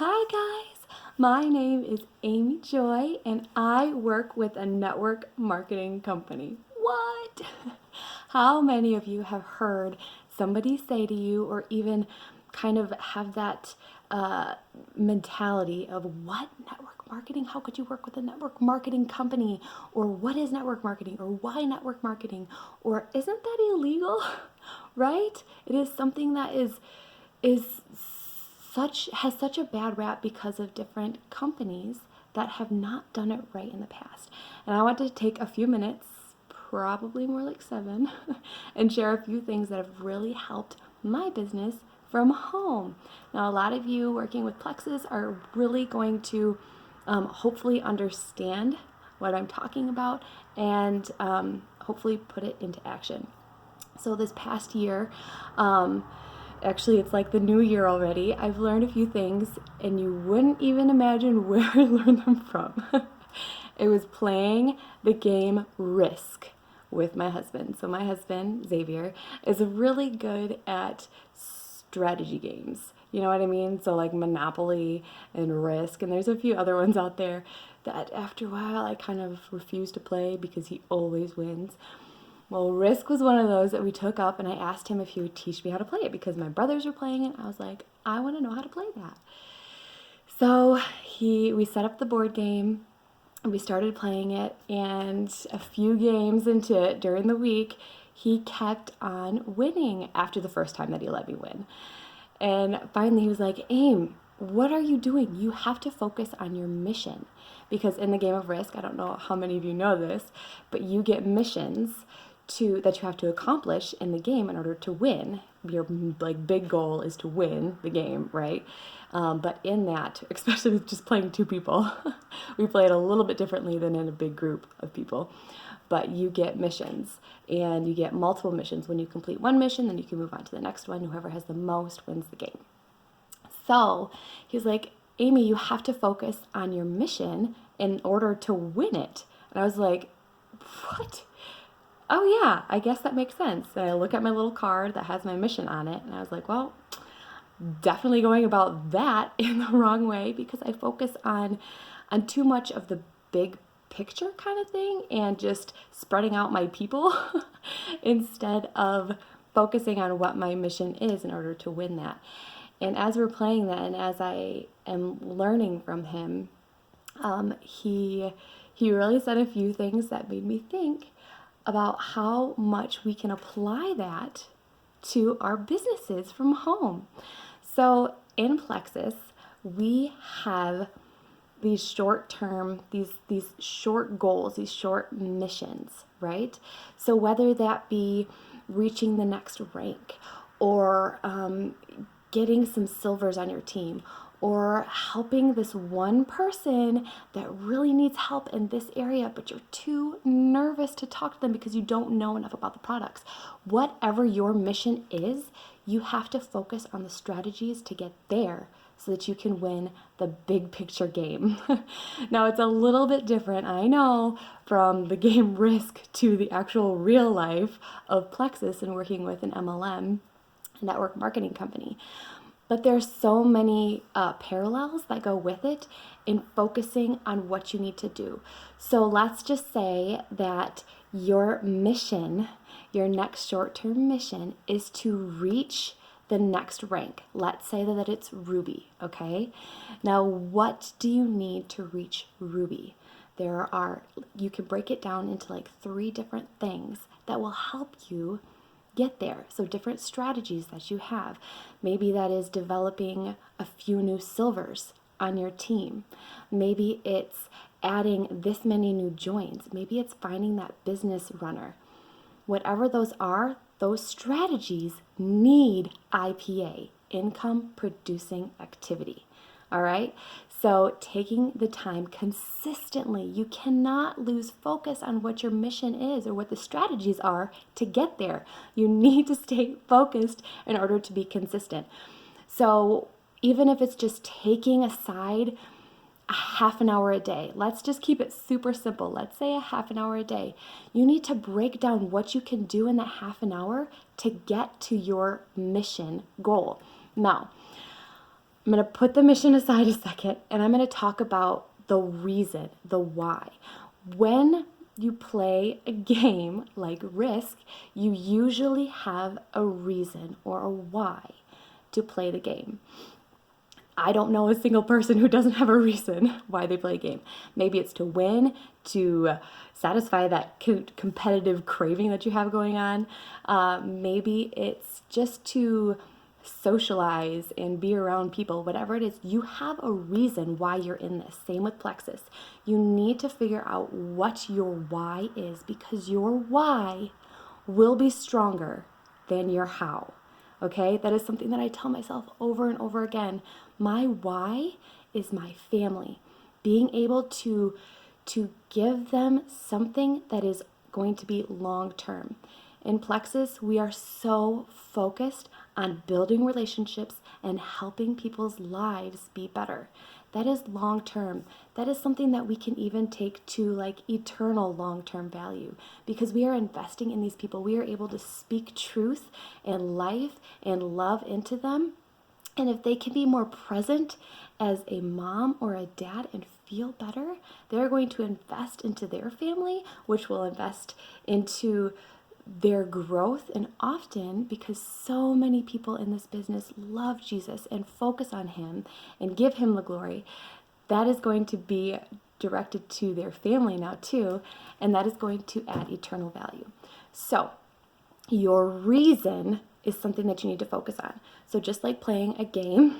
Hi guys, my name is Amy Joy and I work with a network marketing company. What? How many of you have heard somebody say to you or even kind of have that mentality of what network marketing? How could you work with a network marketing company? Or what is network marketing? Or why network marketing? Or isn't that illegal? Right? It is something that is has such a bad rap because of different companies that have not done it right in the past. And I want to take a few minutes, probably more like 7, and share a few things that have really helped my business from home. Now, a lot of you working with Plexus are really going to hopefully understand what I'm talking about and hopefully put it into action. So this past year, actually, it's like the new year already. I've learned a few things, and you wouldn't even imagine where I learned them from. It was playing the game Risk with my husband. So my husband, Xavier, is really good at strategy games. You know what I mean? So like Monopoly and Risk, and there's a few other ones out there that after a while I kind of refuse to play because he always wins. Well, Risk was one of those that we took up, and I asked him if he would teach me how to play it because my brothers were playing it. I was like, I want to know how to play that. So we set up the board game, and we started playing it, and a few games into it during the week, he kept on winning after the first time that he let me win. And finally he was like, Aim, what are you doing? You have to focus on your mission. Because in the game of Risk, I don't know how many of you know this, but you get missions that you have to accomplish in the game in order to win. Your big goal is to win the game, right? But in that, especially with just playing 2 people, we play it a little bit differently than in a big group of people. But you get missions, and you get multiple missions. When you complete one mission, then you can move on to the next one. Whoever has the most wins the game. So he was like, Amy, you have to focus on your mission in order to win it. And I was like, what? Oh yeah, I guess that makes sense. And I look at my little card that has my mission on it, and I was like, well, definitely going about that in the wrong way because I focus on too much of the big picture kind of thing and just spreading out my people instead of focusing on what my mission is in order to win that. And as we're playing that, and as I am learning from him, he really said a few things that made me think about how much we can apply that to our businesses from home. So in Plexus, we have these short-term, these short goals, these short missions, right? So whether that be reaching the next rank or getting some silvers on your team or helping this one person that really needs help in this area, but you're too nervous to talk to them because you don't know enough about the products. Whatever your mission is, you have to focus on the strategies to get there so that you can win the big picture game. Now, it's a little bit different, I know, from the game Risk to the actual real life of Plexus and working with an MLM, network marketing company. But there's so many parallels that go with it in focusing on what you need to do. So let's just say that your mission, your next short-term mission, is to reach the next rank. Let's say that it's Ruby, okay? Now, what do you need to reach Ruby? You can break it down into like 3 different things that will help you get there. So different strategies that you have. Maybe that is developing a few new silvers on your team. Maybe it's adding this many new joins. Maybe it's finding that business runner. Whatever those are, those strategies need IPA, income producing activity. All right? So taking the time consistently, you cannot lose focus on what your mission is or what the strategies are to get there. You need to stay focused in order to be consistent. So even if it's just taking aside a half an hour a day, let's just keep it super simple. Let's say a half an hour a day. You need to break down what you can do in that half an hour to get to your mission goal. Now, I'm going to put the mission aside a second, and I'm going to talk about the reason, the why. When you play a game like Risk, you usually have a reason or a why to play the game. I don't know a single person who doesn't have a reason why they play a game. Maybe it's to win, to satisfy that competitive craving that you have going on. Maybe it's just to socialize and be around people. Whatever it is, you have a reason why you're in this. Same with Plexus. You need to figure out what your why is, because your why will be stronger than your how. Okay, that is something that I tell myself over and over again. My why is my family. Being able to give them something that is going to be long term. In Plexus, we are so focused on building relationships and helping people's lives be better. That is long term. That is something that we can even take to like eternal long term value, because we are investing in these people. We are able to speak truth and life and love into them. And if they can be more present as a mom or a dad and feel better, they're going to invest into their family, which will invest into their growth. And often, because so many people in this business love Jesus and focus on him and give him the glory, that is going to be directed to their family now too, and that is going to add eternal value. So your reason is something that you need to focus on. So just like playing a game,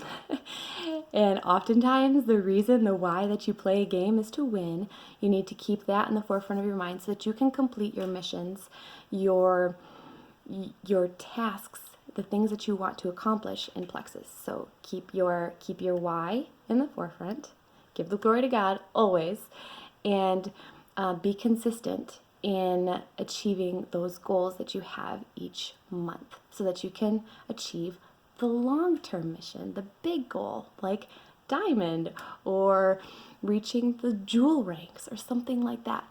and oftentimes the reason, the why that you play a game is to win, you need to keep that in the forefront of your mind so that you can complete your missions, your tasks, the things that you want to accomplish in Plexus. So keep your why in the forefront, give the glory to God always, and be consistent in achieving those goals that you have each month so that you can achieve the long-term mission, the big goal, like diamond or reaching the jewel ranks or something like that.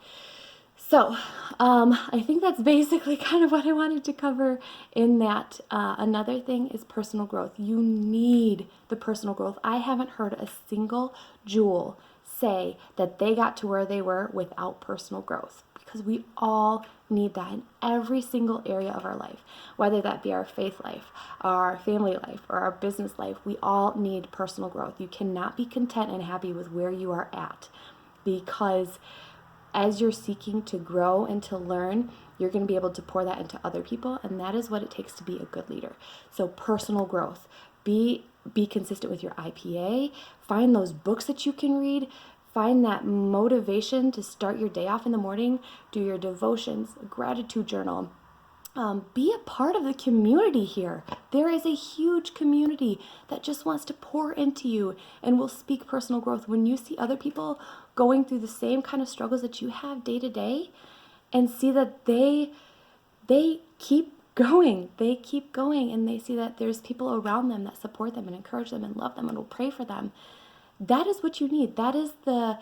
So I think that's basically kind of what I wanted to cover in that. Another thing is personal growth. You need the personal growth. I haven't heard a single jewel say that they got to where they were without personal growth, because we all need that in every single area of our life, whether that be our faith life, our family life, or our business life. We all need personal growth. You cannot be content and happy with where you are at, because as you're seeking to grow and to learn, you're going to be able to pour that into other people, and that is what it takes to be a good leader. So personal growth. Be consistent with your IPA. Find those books that you can read. Find that motivation to start your day off in the morning. Do your devotions, gratitude journal. Be a part of the community here. There is a huge community that just wants to pour into you and will speak personal growth. When you see other people going through the same kind of struggles that you have day to day, and see that they keep going, and they see that there's people around them that support them and encourage them and love them and will pray for them. That is what you need. That is the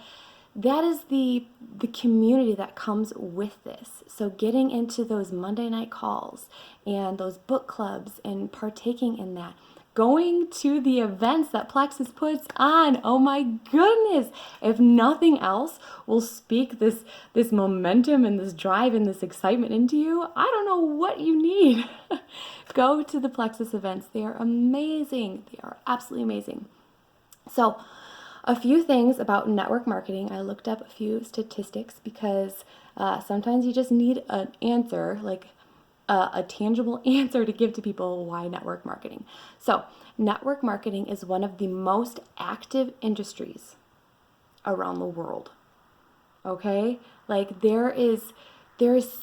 community that comes with this. So getting into those Monday night calls and those book clubs and partaking in that. Going to the events that Plexus puts on. Oh my goodness. If nothing else will speak this momentum and this drive and this excitement into you, I don't know what you need. Go to the Plexus events. They are amazing. They are absolutely amazing. So a few things about network marketing. I looked up a few statistics because sometimes you just need an answer, like a tangible answer to give to people why network marketing. So network marketing is one of the most active industries around the world. Okay? Like there is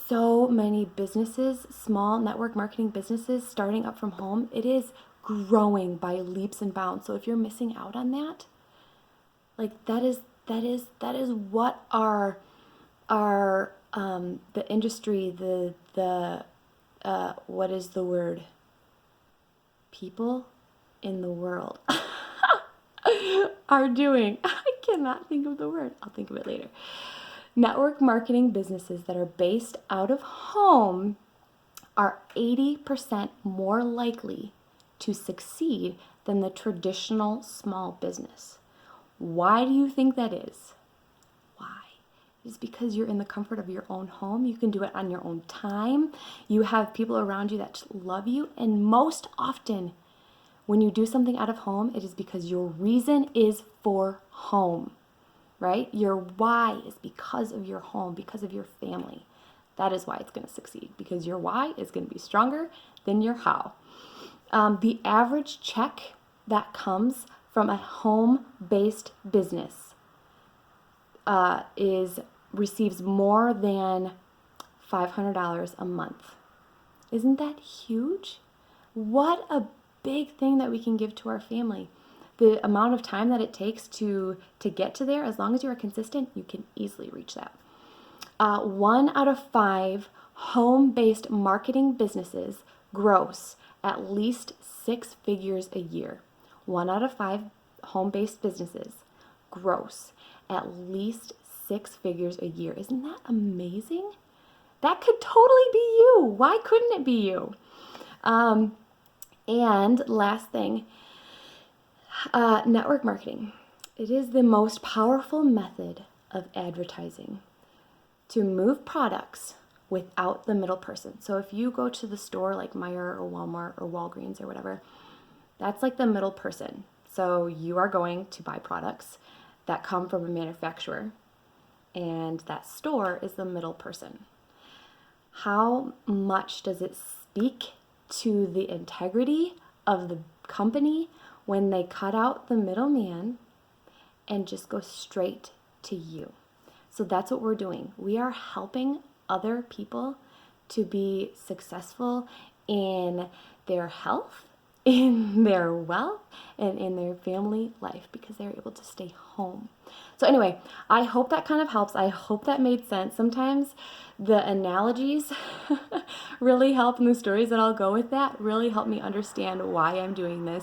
so many businesses, small network marketing businesses starting up from home. It is growing by leaps and bounds. So if you're missing out on that, like that is what our the industry, the what is the word? People in the world are doing. I cannot think of the word. I'll think of it later. Network marketing businesses that are based out of home are 80% more likely to succeed than the traditional small business. Why do you think that is? Why? It's because you're in the comfort of your own home. You can do it on your own time. You have people around you that love you. And most often, when you do something out of home, it is because your reason is for home, right? Your why is because of your home, because of your family. That is why it's going to succeed, because your why is going to be stronger than your how. The average check that comes from a home-based business receives more than $500 a month. Isn't that huge? What a big thing that we can give to our family. The amount of time that it takes to get to there, as long as you are consistent, you can easily reach that. 1 out of 5 home-based marketing businesses gross at least 6 figures a year. 1 out of 5 home-based businesses gross at least 6 figures a year. Isn't that amazing? That could totally be you. Why couldn't it be you? And last thing, network marketing. It is the most powerful method of advertising to move products without the middle person. So if you go to the store like Meijer or Walmart or Walgreens or whatever, that's like the middle person. So you are going to buy products that come from a manufacturer, and that store is the middle person. How much does it speak to the integrity of the company when they cut out the middleman and just go straight to you? So that's what we're doing. We are helping other people to be successful in their health, in their wealth, and in their family life because they're able to stay home. So anyway, I hope that kind of helps. I hope that made sense. Sometimes the analogies really help, and the stories that I'll go with that really help me understand why I'm doing this.